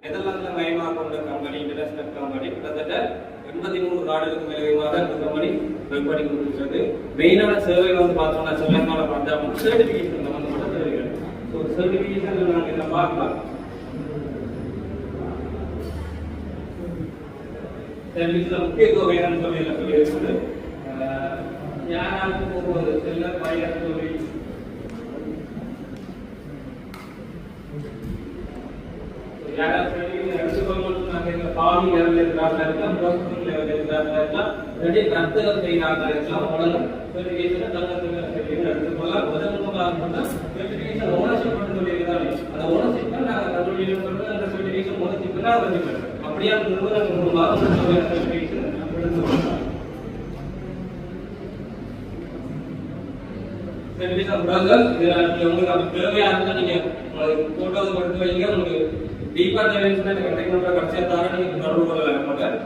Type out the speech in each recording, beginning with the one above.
நெதர்லாந்தில் மயமாக கொண்ட கம்பெனி இன்டர்நேஷனல் கம்பெனி கிட்டத்தட்ட 83 நாடுகளுக்கு மேலமாக இந்த கம்பெனி ரன் பண்ணி கொடுத்துருக்கிறது. மெயினான சேவை வந்து பார்த்தோம்னா சொல்லமான பார்த்தோம்னா சர்டிஃபிகேஷன் சம்பந்தப்பட்ட சேவைகள். ஸோ சர்டிஃபிகேஷன் நாங்கள் இதை பார்க்கலாம். முக்கியத்துவம் என்னன்னு சொல்லி இருக்குது. யாராவது போகும்போது செல்லர் பயணம் சொல்லி பாவி லெவலில் இருக்கிறாங்க இருக்கலாம், ப்ரோசஸிங் லெவலில் இருக்கிறாங்க இருக்கலாம், ரத்தகம் செய்கிறாங்க இருக்கலாம். உடலும் சர்டிஃபிகேஷன் தங்கத்தில் எடுத்துக்கொள்ளலாம். முதல் சர்டிஃபிகேஷன் ஓனர்ஷிப் பண்ணி சொல்லியிருக்காங்க. அந்த ஓனர்ஷிப் நாங்கள் கண்டுபிடிக்க அந்த சர்டிஃபிகேஷன் ஓனர்ஷிப் தான் வந்து அப்படியே நிறுவனம் மூலமாக சர்டிஃபிகேஷன் உங்களுக்கு தேவையா இருந்தா நீங்க போட்டோ கொடுத்து வைங்க. உங்களுக்கு டீப்பா தேவைன்னா கண்டெக்ட் நம்பர் கடைசியா தர நீங்க தொடர்பு கொள்ளலாம்.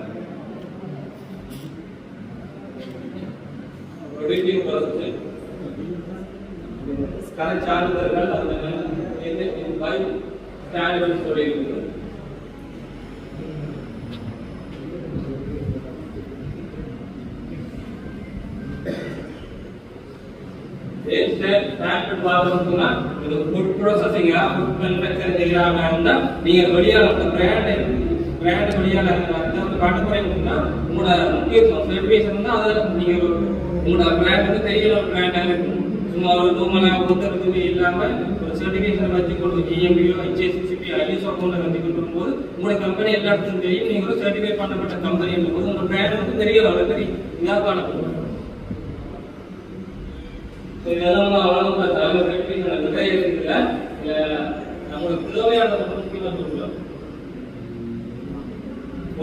வீடியோ ப்ராசஸ் கரெக்ட் சார்ஜர்கள் அது என்ன பை ஸ்டாண்டர்ட் சொல்லி இருக்கு. ஃபுட் ப்ராசஸிங் ஃபுட் மேனுஃபேக்சர் செய்யறாங்க இருந்தா நீங்க வெளியால பிராண்ட் வெளியால கட்டுப்படை பண்ணா உங்களோட முக்கியத்துவம் சர்டிஃபிகேஷன் தான். அதை நீங்க உங்களோட பிராண்ட் வந்து தெரியல பிராண்டாக இருக்கும். சும்மா ஒரு நோமலாக பொறுத்தவரைக்கும் இல்லாம ஒரு சர்டிஃபிகேஷன் வச்சு கொண்டு ஜிஎம்பியோ HACCP ISO அக்கௌண்ட் வச்சு கொண்டு போது உங்களோட கம்பெனி எல்லா இடத்துக்கும் தெரியும். நீங்க ஒரு சர்டிஃபிகேட் பண்ணப்பட்ட கம்பெனி போது உங்க பிராண்ட் வந்து தெரியல. அவ்வளவு பெரிய இதாக காணப்படும். இதெல்லாம் நம்மளுக்கு தேவையான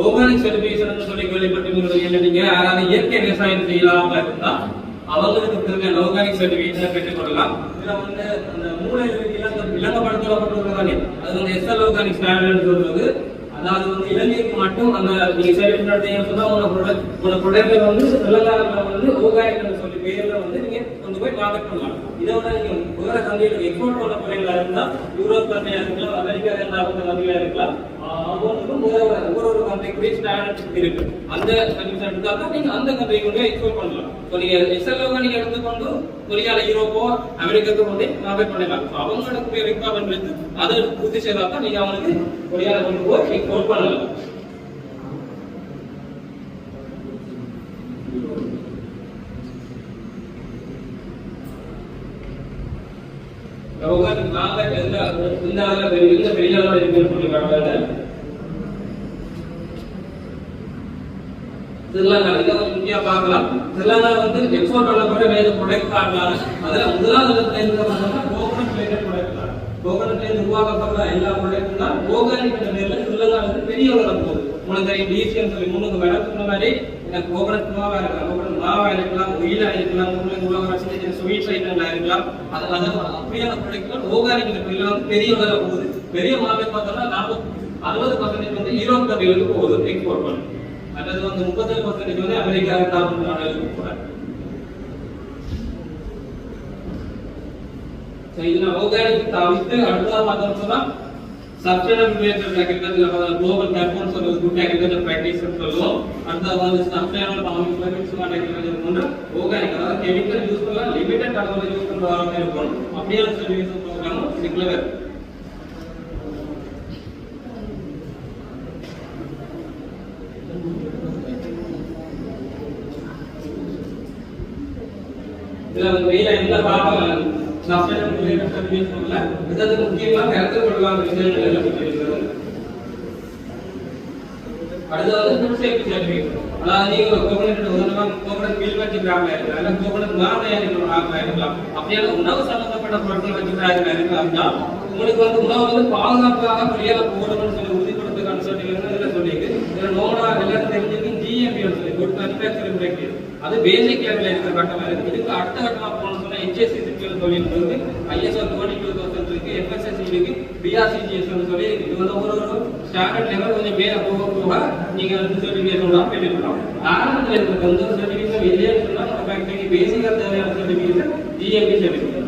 ஆர்கானிக் சர்டிஃபிகேஷன் சொல்லி கேள்விப்பட்டு நீங்க யாராவது இயற்கை விவசாயம் செய்யலாம இருந்தா அவங்களுக்கு தேவையான ஆர்கானிக் சர்டிஃபிகேஷன் பெற்றுக் கொள்ளலாம். இதுல வந்து அந்த மூளை விளங்கப்படுத்தப்பட்டிருக்கிறதானே அது வந்து SL ஆர்கானிக் ஸ்டாண்டர்ட் சொல்றது. அதாவது வந்து இலங்கைக்கு மட்டும் அந்த நீங்க சர்டிஃபிகேட் சொன்னா உங்களோட ப்ரொடக்ட்ல வந்து தெலுங்கானால வந்து ஆர்கானிக் சொல்லி பேர்ல வந்து நீங்க கொண்டு போய் மார்க்கெட் பண்ணலாம். இதை விட நீங்க வேற கண்ட்ரியில எக்ஸ்போர்ட் பண்ண போறீங்களா இருந்தா யூரோப் கண்ட்ரியா இருக்கலாம், அமெரிக்கா கண்ட்ரியா இருக்கலாம், ஒவ்வொரு கண்ட்ரிக்குரிய ஸ்டாண்டர்ட் இருக்கு. அந்த சர்டிஃபிகேட் எடுத்தாக்க நீங்க அந்த கண்ட்ரிக்கு கொண்டு எக்ஸ்போர்ட் பண்ணலாம். ஸோ நீங்க SL ஆர்கானிக் எடுத்துக்கொண்டு கொரியால யூரோப்போ அமெரிக்காவுக்கு கொண்டு மார்க்கெட் பண்ணலாம். அவங்களுக்கு ரிக்வயர்மெண்ட் இருக்கு. அதை பூர்த்தி செய்தாக்கா நீங்க அவங்களுக்கு கொரியால கொண்டு போய் எக்ஸ்போர்ட் பண்ணலாம். பார்க்கலாம். வந்து எக்ஸ்போர்ட் பண்ணப்பட்ட வேறு ப்ராடக்ட் காட்டலாம். அதுல முதலாவது கோகனட்ல உருவாக்கப்பட்ட எல்லா ப்ராடக்ட்டும் தான் ஆர்கானிக் பேர்ல ஸ்ரீலங்காவுக்கு பெரிய அளவுல போகுது. உங்களுக்கு தெரியும் டிசிஎம் சொல்லி முன்னுக்கு மேடம் சொன்ன மாதிரி கோகனட் மாவா இருக்கலாம், கோகனட் மாவா இருக்கலாம், ஒயிலா இருக்கலாம், உங்களுக்கு உலக சின்ன சின்ன ஸ்வீட் ஐட்டங்களா இருக்கலாம். அது அப்படியான ப்ராடக்ட்கள் ஆர்கானிக் பேர்ல வந்து பெரிய அளவுல போகுது. பெரிய மார்க்கெட் பார்த்தோம்னா 60% வந்து யூரோப் கண்ட்ரிகளுக்கு போகுது எக்ஸ்போர்ட் பண்ணி. அல்லது வந்து 37% வந்து அமெரிக்காவுக்கு நாடுகளுக்கு போறாங்க. இதுல ஆர்கானிக் தவிர்த்து அடுத்த பார்த்தோம்னு சொன்னா sustainable related agriculture global campaign சொல்றது குட் அக்ரிகல்ச்சர் பிராக்டிசஸ் சொல்லுவோம். அடுத்த வந்து sustainable farming practices smart agriculture போன்ற ஆர்கானிக் அதாவது கெமிக்கல் யூஸ் பண்ணலாம், லிமிட்டட் அளவுல யூஸ் பண்ற மாதிரி இருக்கும். அப்படியான சர்டிஃபிகேஷன் ப்ரோக்ராம் இதுக்குள்ள இருக்கு. இதுல மெயினா என்ன பார்க்கலாம் சஸ்டைனபிள் ரிலேட்டட் சர்டிஃபிகேட் சொல்ல இதுக்கு முக்கியமா கருத்து கொள்ளலாம் விஷயங்கள் எல்லாம் சொல்லியிருக்கிறது. அடுத்தது ஃபுட் சேஃப்டி சர்டிஃபிகேட். அதாவது நீங்க கோகனட் உதாரணமா கோகனட் மில் வச்சுக்கிறாங்க இருக்கலாம், இல்ல கோகனட் மாவு இருக்கலாம், அப்படியான உணவு சம்பந்தப்பட்ட பொருட்கள் வச்சுக்கிறாங்க இருக்கலாம்னா உங்களுக்கு வந்து உணவு வந்து பாதுகாப்பாக வெளியில போகணும்னு சொல்லி உறுதிப்படுத்துக்கான சர்டிஃபிகேட் சொல்லியிருக்கு. இதுல நோடா எல்லாரும் தெரிஞ்சுக்கு GMP சொல்லி குட் மேனுஃபேக்சரிங் பிராக்டிஸ் அது பேசிக் லெவல்ல இருக்கிற கட்டமா இருக்கு. இதுக்கு அடுத்த கட்டமா போகணும்னு சொன்னா HACCP சொல்லிட்டு ISO 22000 இருக்கு, FSSC இருக்கு, BRCGS சொல்லி இது வந்து ஒரு ஸ்டாண்டர்ட் லெவல் கொஞ்சம் மேல போக போக நீங்க வந்து சர்டிஃபிகேஷன் பெற்றுக்கலாம். ஆரம்பத்தில் இருக்கிற வந்து சர்டிஃபிகேஷன் இல்லைன்னு சொன்னா நம்ம ஃபேக்டரிக்கு பேசிக்கா தேவையான சர்டிஃபிகேஷன் GMP சர்டிஃபிகேட்.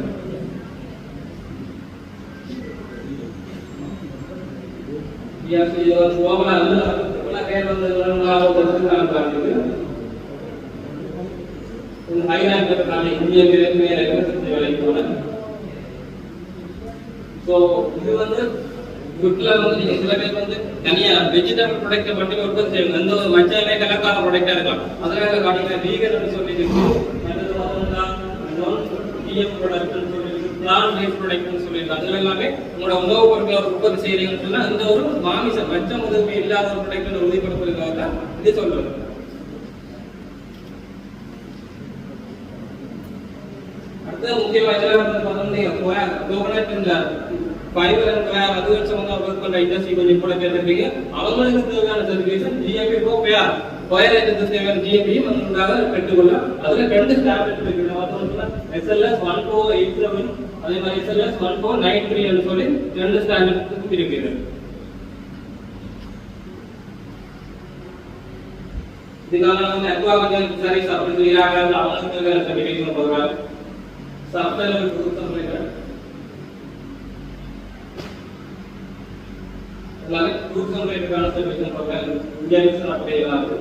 இது வந்து குட்ல வந்து நீங்க சில பேர் வந்து தனியா வெஜிடபிள் ப்ராடக்ட் மட்டுமே உற்பத்தி செய்வாங்க. எந்த ஒரு மச்சாலே கலக்காத ப்ராடக்டா இருக்கலாம். அதனால காட்டிங்க வீகன் சொல்லி இருக்கு. அடுத்து பார்த்தோம்னா டிஎம் ப்ராடக்ட் சொல்லி இருக்கு. பிளான்ட் பேஸ்ட் ப்ராடக்ட்னு சொல்லி இருக்கு. அதுல எல்லாமே உங்களோட உணவு பொருட்களை உற்பத்தி செய்யறீங்கன்னு சொன்னா அந்த ஒரு மாமிச மச்சம் உதவி இல்லாத ஒரு ப்ராடக்ட் உறுதிப்படுத்துவதற்காக தான் இது சொல்றது. அடுத்த முக்கியமா இதுல வந்து பார்த்தோம்னா கோகனட் இந்த ஃபைபர் அண்ட் அது சம்பந்தமா ஒர்க் பண்ற இண்டஸ்ட்ரி கொஞ்சம் கூட பேர் இருக்கீங்க. அவங்களுக்கு தேவையான சர்டிஃபிகேஷன் ஜிஎம்பி பேர் எடுத்து தேவையான ஜிஎம்பி மன்றாக பெற்றுக்கொள்ளலாம். அதுல 2 ஸ்டாண்டர்ட் இருக்கு. பார்த்தோம்னா எஸ்எல்எஸ் 1487 அதே மாதிரி எஸ்எல்எஸ் 1493 ன்னு சொல்லி 2 ஸ்டாண்டர்ட் இருக்குது. இதுக்காக வந்து அக்வாகல்ச்சர் சர்வீஸ் அப்படி சொல்லிறாங்க. அவங்களுக்கு தேவையான சர்டிஃபிகேஷன் கொடுக்குறாங்க. சாஃப்ட்வேர் கொடுத்துருக்காங்க. எல்லாமே குரூப் கம்ப்ளீட்டான சர்வீஸ் ப்ரோக்ராம் இந்தியன் அப்படியே இருக்கு.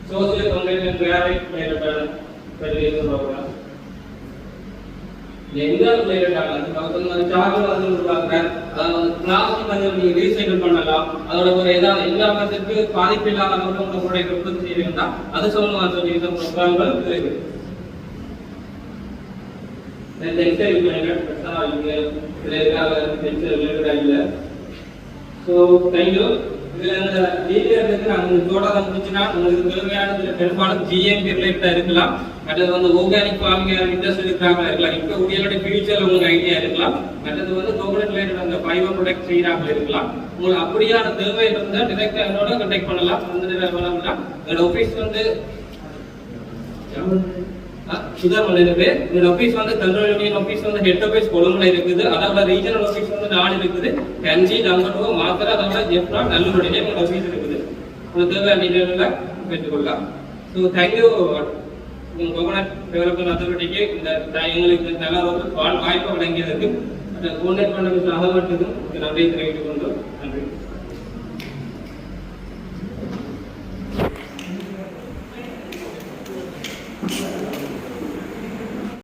சோசியல் கம்ப்ளீட் கிராஃபிக் ரிலேட்டடான சர்வீஸ் ப்ரோக்ராம் எந்த ரிலேட்டடான அது சார்ஜ் வந்து உருவாக்குற பிளாஸ்டிக் வந்து நீங்க ரீசைக்கிள் பண்ணலாம். அதோட ஒரு ஏதாவது எல்லாத்துக்கு பாதிப்பு இல்லாத அளவுக்கு உங்க ப்ராடக்ட் உற்பத்தி செய்யறீங்கன்னா அது சம்பந்தமான சர்வீஸ் ப்ரோக்ராம்கள் இருக்கு. இந்த எக்ஸைஸ் ரிலேட்டட் இங்க So, thank you. இதுல இந்த டீடைல்ஸ் நாங்க தோட்டத்தை முடிச்சுனா உங்களுக்கு தேவையானது பெரும்பாலும் ஜிஎம்பி ரிலேட்டடா இருக்கலாம். மற்றது வந்து ஆர்கானிக் ஃபார்மிங் இண்டஸ்ட்ரி இருக்கிறாங்களா இருக்கலாம். இப்போ உங்களுடைய ஃபியூச்சர்ல உங்களுக்கு ஐடியா இருக்கலாம். மற்றது வந்து கோகனட் ரிலேட்டட் அந்த ஃபைபர் ப்ராடக்ட் செய்யறாங்க இருக்கலாம். உங்களுக்கு அப்படியான தேவை இருந்தா டைரக்டா என்னோட கான்டாக்ட் பண்ணலாம். அந்த பண்ணலாம். என்னோட ஆபீஸ் வந்து சுதர் மலையிலே இந்த ஆபீஸ் வந்து சென்ட்ரல் யூனியன் ஆபீஸ் வந்து ஹெட் ஆபீஸ் கொழும்புல இருக்குது. அதோட ரீஜனல் ஆபீஸ் வந்து 4 இருக்குது. கஞ்சி நம்பர் மாத்திர அதோட ஜெஃப்ரா நல்லூருடைய ஒரு ஆபீஸ் இருக்குது. உங்களுக்கு தேவையான டீடைல்ல பெற்றுக்கொள்ளலாம். ஸோ தேங்க்யூ கோகனட் டெவலப்மெண்ட் அத்தாரிட்டிக்கு இந்த எங்களுக்கு நல்ல ஒரு வாய்ப்பு வழங்கியதற்கு கோஆர்டினேட் பண்ண அகமட்டுக்கும் நன்றி தெரிவித்துக் கொண்டு நன்றி.